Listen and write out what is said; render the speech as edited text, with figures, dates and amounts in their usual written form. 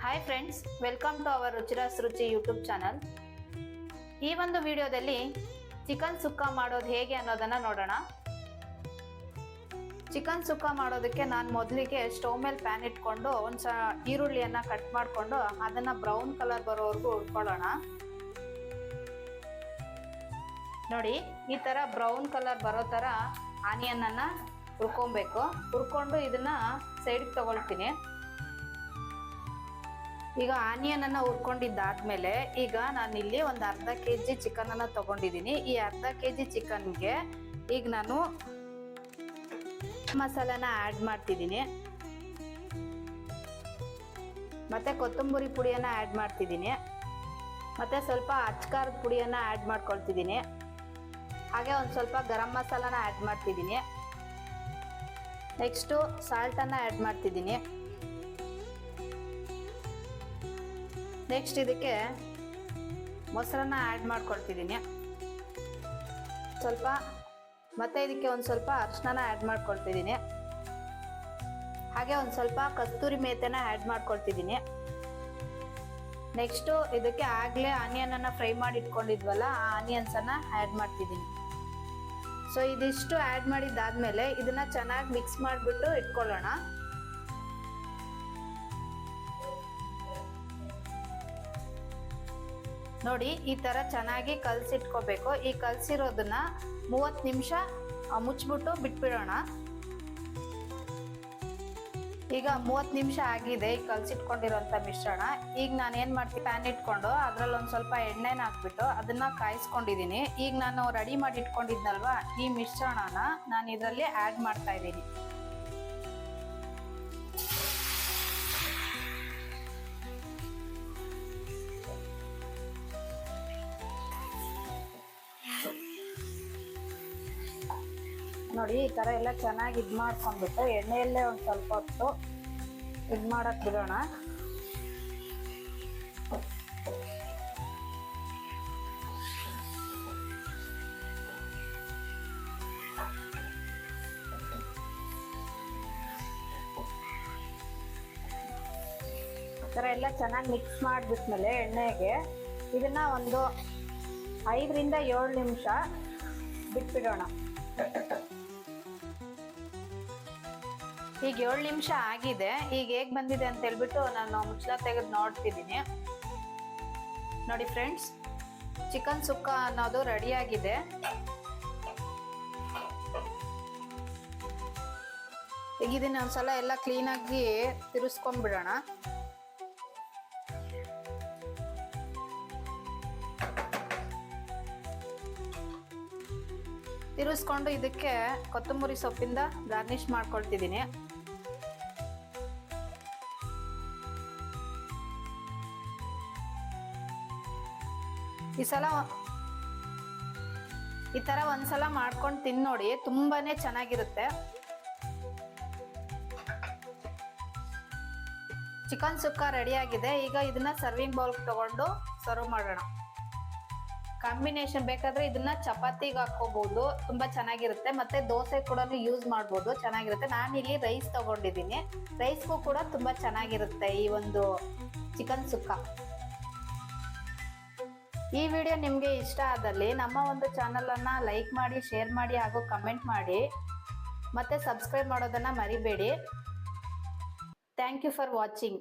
Hi friends, welcome to our Ruchiras Ruchi YouTube channel. ಈ ಒಂದು ವಿಡಿಯೋದಲ್ಲಿ ಚಿಕನ್ ಸುಕ್ಕ ಮಾಡೋದು ಹೇಗೆ ಅನ್ನೋದನ್ನ ನೋಡೋಣ. ಚಿಕನ್ ಸುಕ್ಕ ಮಾಡೋದಕ್ಕೆ ನಾನು ಮೊದಲಿಗೆ ಸ್ಟವ್ ಮೇಲೆ ಪ್ಯಾನ್ ಇಟ್ಕೊಂಡು ಈರುಳ್ಳಿಯನ್ನ ಕಟ್ ಮಾಡಿಕೊಂಡು ಅದನ್ನ ಬ್ರೌನ್ ಕಲರ್ ಬರೋವರೆಗೂ ಹುರ್ಕೊಳ್ಳೋಣ. ನೋಡಿ, ಈ ತರ ಬ್ರೌನ್ ಕಲರ್ ಬರೋ ತರ ಆನಿಯನ್ ಅನ್ನ ಹುರ್ಕೊಬೇಕು. ಹುರ್ಕೊಂಡು ಇದನ್ನ ಸೈಡ್ಗೆ ತಗೊಳ್ತೀನಿ. ಈಗ ಆನಿಯನ್ ಅನ್ನ ಹುರ್ಕೊಂಡಿದ್ದಾದ್ಮೇಲೆ ಈಗ ನಾನಿಲ್ಲಿ ಒಂದು ಅರ್ಧ ಕೆಜಿ ಚಿಕನ್ ಅನ್ನ ತಗೊಂಡಿದ್ದೀನಿ. ಈ ಅರ್ಧ ಕೆಜಿ ಚಿಕನ್ಗೆ ಈಗ ನಾನು ಮಸಾಲಾನ ಆಡ್ ಮಾಡ್ತಿದ್ದೀನಿ. ಮತ್ತೆ ಕೊತ್ತಂಬರಿ ಪುಡಿಯನ್ನ ಆಡ್ ಮಾಡ್ತಿದ್ದೀನಿ. ಮತ್ತೆ ಸ್ವಲ್ಪ ಅಚ್ಕಾರದ ಪುಡಿಯನ್ನ ಆಡ್ ಮಾಡ್ಕೊಳ್ತಿದ್ದೀನಿ. ಹಾಗೆ ಒಂದು ಸ್ವಲ್ಪ ಗರಂ ಮಸಾಲಾನ ಆಡ್ ಮಾಡ್ತಿದ್ದೀನಿ. ನೆಕ್ಸ್ಟು ಸಾಲ್ಟ್ ಅನ್ನ ಆಡ್ ಮಾಡ್ತಿದ್ದೀನಿ. ನೆಕ್ಸ್ಟ್ ಇದಕ್ಕೆ ಮೊಸರನ್ನ ಆಡ್ ಮಾಡ್ಕೊಳ್ತಿದ್ದೀನಿ ಸ್ವಲ್ಪ. ಮತ್ತೆ ಇದಕ್ಕೆ ಒಂದು ಸ್ವಲ್ಪ ಅರಿಶಿನ ಆಡ್ ಮಾಡ್ಕೊಳ್ತಿದ್ದೀನಿ. ಹಾಗೆ ಒಂದು ಸ್ವಲ್ಪ ಕಸ್ತೂರಿ ಮೇಥಿನ ಆಡ್ ಮಾಡ್ಕೊಳ್ತಿದ್ದೀನಿ. ನೆಕ್ಸ್ಟು ಇದಕ್ಕೆ ಆಗಲೇ ಆನಿಯನ್ ಅನ್ನ ಫ್ರೈ ಮಾಡಿ ಇಟ್ಕೊಂಡಿದ್ವಲ್ಲ, ಆ ಆನಿಯನ್ಸ್ ಅನ್ನ ಆಡ್ ಮಾಡ್ತಿದ್ದೀನಿ. ಸೊ ಇದಿಷ್ಟು ಆಡ್ ಮಾಡಿದ್ದಾದ್ಮೇಲೆ ಇದನ್ನ ಚೆನ್ನಾಗಿ ಮಿಕ್ಸ್ ಮಾಡಿಬಿಟ್ಟು ಇಟ್ಕೊಳ್ಳೋಣ. ನೋಡಿ, ಈ ತರ ಚೆನ್ನಾಗಿ ಕಲಸಿಟ್ಕೋಬೇಕು. ಈ ಕಲಸಿರೋದನ್ನ 30 ನಿಮಿಷ ಮುಚ್ಚಿಬಿಟ್ಟು ಬಿಟ್ಬಿಡೋಣ. ಈಗ 30 ನಿಮಿಷ ಆಗಿದೆ ಈ ಕಲಸಿಟ್ಕೊಂಡಿರೋಂಥ ಮಿಶ್ರಣ. ಈಗ ನಾನು ಏನು ಮಾಡ್ತೀನಿ, ಪ್ಯಾನ್ ಇಟ್ಕೊಂಡು ಅದ್ರಲ್ಲಿ ಒಂದು ಸ್ವಲ್ಪ ಎಣ್ಣೆನ ಹಾಕ್ಬಿಟ್ಟು ಅದನ್ನ ಕಾಯಿಸ್ಕೊಂಡಿದ್ದೀನಿ. ಈಗ ನಾನು ರೆಡಿ ಮಾಡಿ ಇಟ್ಕೊಂಡಿದ್ನಲ್ವಾ, ಈ ಮಿಶ್ರಣನ ನಾನು ಇದರಲ್ಲಿ ಆಡ್ ಮಾಡ್ತಾ ಇದ್ದೀನಿ. ನೋಡಿ, ಈ ತರ ಎಲ್ಲ ಚೆನ್ನಾಗಿ ಇದು ಮಾಡ್ಕೊಂಡ್ಬಿಟ್ಟು ಎಣ್ಣೆಯಲ್ಲೇ ಒಂದು ಸ್ವಲ್ಪ ಹೊತ್ತು ಇದು ಮಾಡಕ್ ಬಿಡೋಣ. ಈ ತರ ಎಲ್ಲ ಚೆನ್ನಾಗಿ ಮಿಕ್ಸ್ ಮಾಡಿಬಿಟ್ಮೇಲೆ ಎಣ್ಣೆಗೆ ಇದನ್ನ ಒಂದು 5 ರಿಂದ 7 ನಿಮಿಷ ಬಿಟ್ಬಿಡೋಣ. ಈಗ 7 ನಿಮಿಷ ಆಗಿದೆ. ಈಗ ಹೇಗ್ ಬಂದಿದೆ ಅಂತ ಹೇಳ್ಬಿಟ್ಟು ನಾನು ಮುಚ್ಚಳ ತೆಗೆದು ನೋಡ್ತಿದ್ದೀನಿ. ನೋಡಿ ಫ್ರೆಂಡ್ಸ್, ಚಿಕನ್ ಸುಕ್ಕ ಅನ್ನೋದು ರೆಡಿ ಆಗಿದೆ. ಈಗ ಇದನ್ನ ಒಂದ್ಸಲ ಎಲ್ಲ ಕ್ಲೀನಾಗಿ ತಿರ್ಸ್ಕೊಂಡ್ಬಿಡೋಣ. ತಿರುಗಿಸ್ಕೊಂಡು ಇದಕ್ಕೆ ಕೊತ್ತಂಬರಿ ಸೊಪ್ಪಿಂದ ಗಾರ್ನಿಶ್ ಮಾಡ್ಕೊಳ್ತಿದ್ದೀನಿ. ಈ ತರ ಒಂದ್ಸಲ ಮಾಡ್ಕೊಂಡು ತಿನ್ನೋಡಿ, ತುಂಬಾನೇ ಚೆನ್ನಾಗಿರುತ್ತೆ. ಚಿಕನ್ ಸುಕ್ಕ ರೆಡಿ ಆಗಿದೆ. ಈಗ ಇದನ್ನ ಸರ್ವಿಂಗ್ ಬೌಲ್ ತಗೊಂಡು ಸರ್ವ್ ಮಾಡೋಣ. ಕಾಂಬಿನೇಷನ್ ಬೇಕಾದ್ರೆ ಇದನ್ನ ಚಪಾತಿಗೆ ಹಾಕೋಬಹುದು, ತುಂಬಾ ಚೆನ್ನಾಗಿರುತ್ತೆ. ಮತ್ತೆ ದೋಸೆ ಕೂಡ ಯೂಸ್ ಮಾಡ್ಬೋದು, ಚೆನ್ನಾಗಿರುತ್ತೆ. ನಾನಿಲ್ಲಿ ರೈಸ್ ತಗೊಂಡಿದ್ದೀನಿ. ರೈಸ್ಗೂ ಕೂಡ ತುಂಬಾ ಚೆನ್ನಾಗಿರುತ್ತೆ ಈ ಒಂದು ಚಿಕನ್ ಸುಕ್ಕ. ಈ ವಿಡಿಯೋ ನಿಮ್ಗೆ ಇಷ್ಟ ಆದಲ್ಲಿ ನಮ್ಮ ಒಂದು ಚಾನಲ್ ಅನ್ನ ಲೈಕ್ ಮಾಡಿ, ಶೇರ್ ಮಾಡಿ ಹಾಗೂ ಕಮೆಂಟ್ ಮಾಡಿ. ಮತ್ತೆ ಸಬ್ಸ್ಕ್ರೈಬ್ ಮಾಡೋದನ್ನ ಮರಿಬೇಡಿ. Thank you for watching.